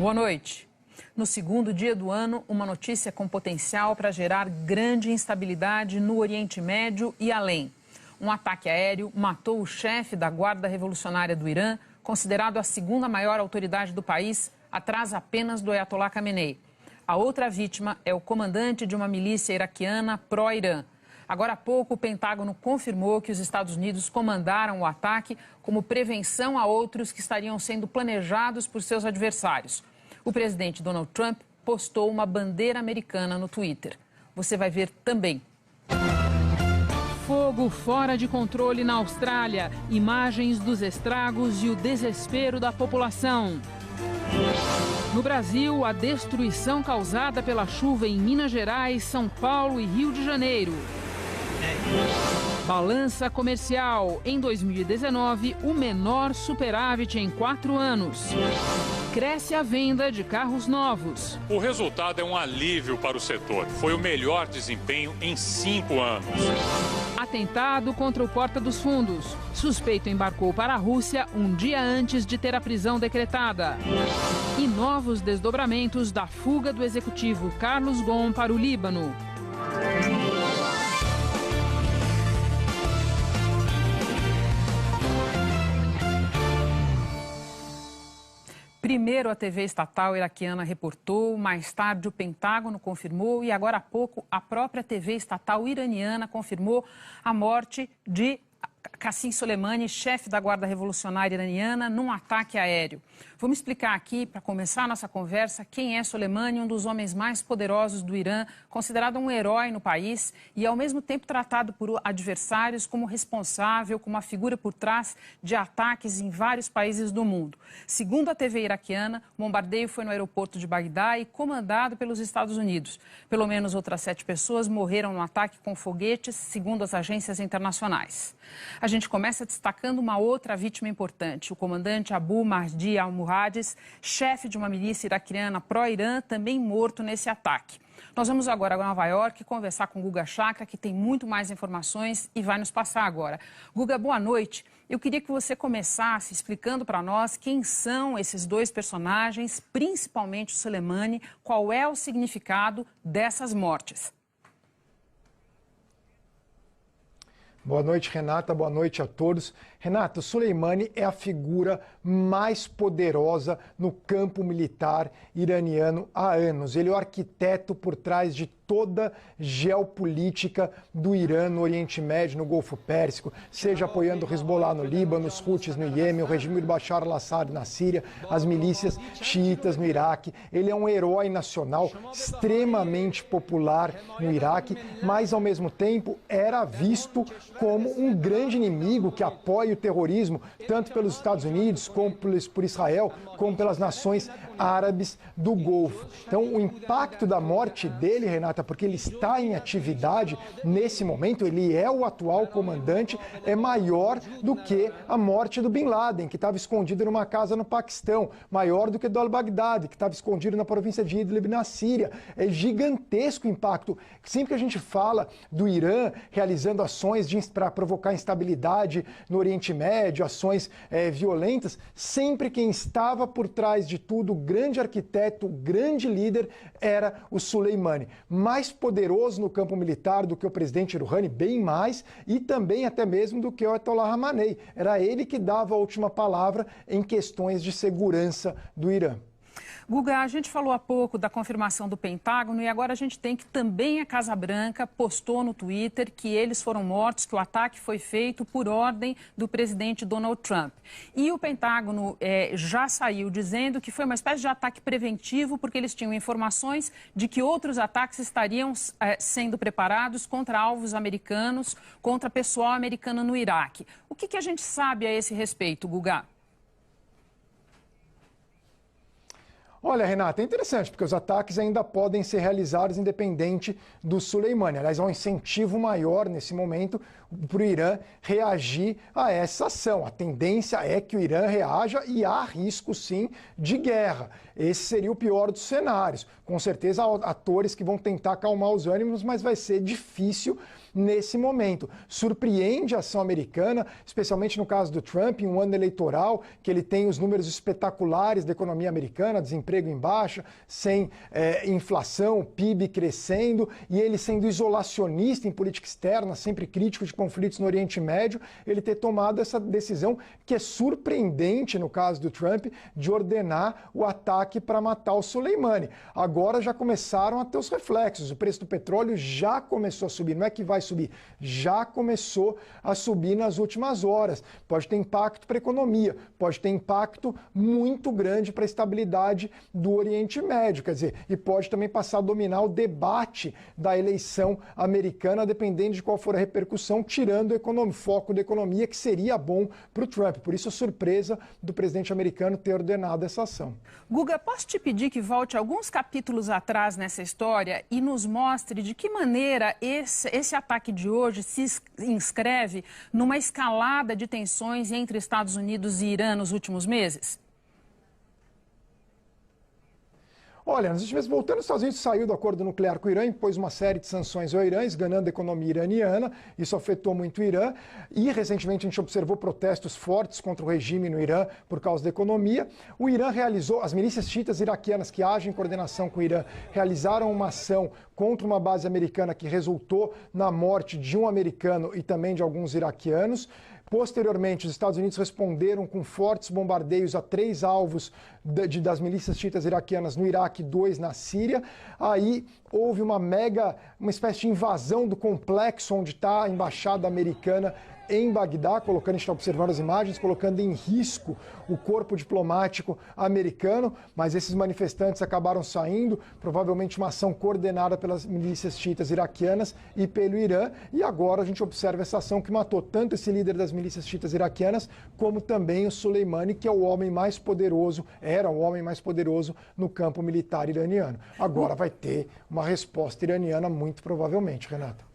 Boa noite. No segundo dia do ano, uma notícia com potencial para gerar grande instabilidade no Oriente Médio e além. Um ataque aéreo matou o chefe da Guarda Revolucionária do Irã, considerado a segunda maior autoridade do país, atrás apenas do Ayatollah Khamenei. A outra vítima é o comandante de uma milícia iraquiana pró-Irã. Agora há pouco, o Pentágono confirmou que os Estados Unidos comandaram o ataque como prevenção a outros que estariam sendo planejados por seus adversários. O presidente Donald Trump postou uma bandeira americana no Twitter. Você vai ver também. Fogo fora de controle na Austrália. Imagens dos estragos e o desespero da população. No Brasil, a destruição causada pela chuva em Minas Gerais, São Paulo e Rio de Janeiro. Balança comercial. Em 2019, o menor superávit em 4 anos. Cresce a venda de carros novos. O resultado é um alívio para o setor. Foi o melhor desempenho em 5 anos. Atentado contra o Porta dos Fundos. Suspeito embarcou para a Rússia um dia antes de ter a prisão decretada. E novos desdobramentos da fuga do executivo Carlos Ghosn para o Líbano. Primeiro, a TV estatal iraquiana reportou, mais tarde o Pentágono confirmou e agora há pouco a própria TV estatal iraniana confirmou a morte de Qasem Soleimani, chefe da Guarda Revolucionária Iraniana, num ataque aéreo. Vamos explicar aqui, para começar a nossa conversa, quem é Soleimani, um dos homens mais poderosos do Irã, considerado um herói no país e, ao mesmo tempo, tratado por adversários como responsável, como a figura por trás de ataques em vários países do mundo. Segundo a TV iraquiana, o bombardeio foi no aeroporto de Bagdá e comandado pelos Estados Unidos. Pelo menos outras 7 pessoas morreram no ataque com foguetes, segundo as agências internacionais. A gente começa destacando uma outra vítima importante, o comandante Abu Mahdi al-Muhandis, chefe de uma milícia iraquiana pró-Irã, também morto nesse ataque. Nós vamos agora a Nova York conversar com Guga Chakra, que tem muito mais informações e vai nos passar agora. Guga, boa noite. Eu queria que você começasse explicando para nós quem são esses 2 personagens, principalmente o Soleimani, qual é o significado dessas mortes. Boa noite, Renata. Boa noite a todos. Renata, o Soleimani é a figura mais poderosa no campo militar iraniano há anos. Ele é o arquiteto por trás de toda geopolítica do Irã no Oriente Médio, no Golfo Pérsico, seja apoiando o Hezbollah no Líbano, os Houthis no Iêmen, o regime de Bashar al-Assad na Síria, as milícias xiitas no Iraque. Ele é um herói nacional extremamente popular no Iraque, mas ao mesmo tempo era visto como um grande inimigo que apoia o terrorismo, tanto pelos Estados Unidos, como por Israel, como pelas nações árabes do Golfo. Então, o impacto da morte dele, Renata, porque ele está em atividade nesse momento, ele é o atual comandante, é maior do que a morte do Bin Laden, que estava escondido numa casa no Paquistão, maior do que do al-Baghdadi, que estava escondido na província de Idlib, na Síria. É gigantesco o impacto. Sempre que a gente fala do Irã realizando ações para provocar instabilidade no Oriente Médio, ações violentas, sempre quem estava por trás de tudo, o grande arquiteto, o grande líder, era o Soleimani. Mais poderoso no campo militar do que o presidente Rouhani, bem mais, e também até mesmo do que o Ayatollah Khamenei. Era ele que dava a última palavra em questões de segurança do Irã. Guga, a gente falou há pouco da confirmação do Pentágono e agora a gente tem que também a Casa Branca postou no Twitter que eles foram mortos, que o ataque foi feito por ordem do presidente Donald Trump. E o Pentágono já saiu dizendo que foi uma espécie de ataque preventivo porque eles tinham informações de que outros ataques estariam sendo preparados contra alvos americanos, contra pessoal americano no Iraque. O que a gente sabe a esse respeito, Guga? Olha, Renata, é interessante, porque os ataques ainda podem ser realizados independente do Soleimani. Aliás, há um incentivo maior nesse momento para o Irã reagir a essa ação. A tendência é que o Irã reaja e há risco, sim, de guerra. Esse seria o pior dos cenários. Com certeza há atores que vão tentar acalmar os ânimos, mas vai ser difícil nesse momento. Surpreende a ação americana, especialmente no caso do Trump, em um ano eleitoral, que ele tem os números espetaculares da economia americana, desemprego desemprego em baixa, sem inflação, PIB crescendo, e ele sendo isolacionista em política externa, sempre crítico de conflitos no Oriente Médio, ele ter tomado essa decisão que é surpreendente no caso do Trump, de ordenar o ataque para matar o Soleimani. Agora já começaram a ter os reflexos, o preço do petróleo já começou a subir, não é que vai subir, já começou a subir nas últimas horas. Pode ter impacto para a economia, pode ter impacto muito grande para a estabilidade do Oriente Médio, quer dizer, e pode também passar a dominar o debate da eleição americana, dependendo de qual for a repercussão, tirando o foco da economia, que seria bom para o Trump. Por isso a surpresa do presidente americano ter ordenado essa ação. Guga, posso te pedir que volte alguns capítulos atrás nessa história e nos mostre de que maneira esse ataque de hoje se inscreve numa escalada de tensões entre Estados Unidos e Irã nos últimos meses? Olha, nos últimos meses, voltando, os Estados Unidos saiu do acordo nuclear com o Irã, impôs uma série de sanções ao Irã, esganando a economia iraniana. Isso afetou muito o Irã. E, recentemente, a gente observou protestos fortes contra o regime no Irã por causa da economia. O Irã realizou, as milícias xiitas iraquianas que agem em coordenação com o Irã, realizaram uma ação contra uma base americana que resultou na morte de um americano e também de alguns iraquianos. Posteriormente, os Estados Unidos responderam com fortes bombardeios a 3 alvos das milícias xiitas iraquianas no Iraque, 2 na Síria. Aí houve uma espécie de invasão do complexo onde está a embaixada americana em Bagdá, colocando, a gente está observando as imagens, colocando em risco o corpo diplomático americano, mas esses manifestantes acabaram saindo, provavelmente uma ação coordenada pelas milícias xiitas iraquianas e pelo Irã, e agora a gente observa essa ação que matou tanto esse líder das milícias xiitas iraquianas, como também o Soleimani, que é o homem mais poderoso, era o homem mais poderoso no campo militar iraniano. Agora vai ter uma resposta iraniana, muito provavelmente, Renata.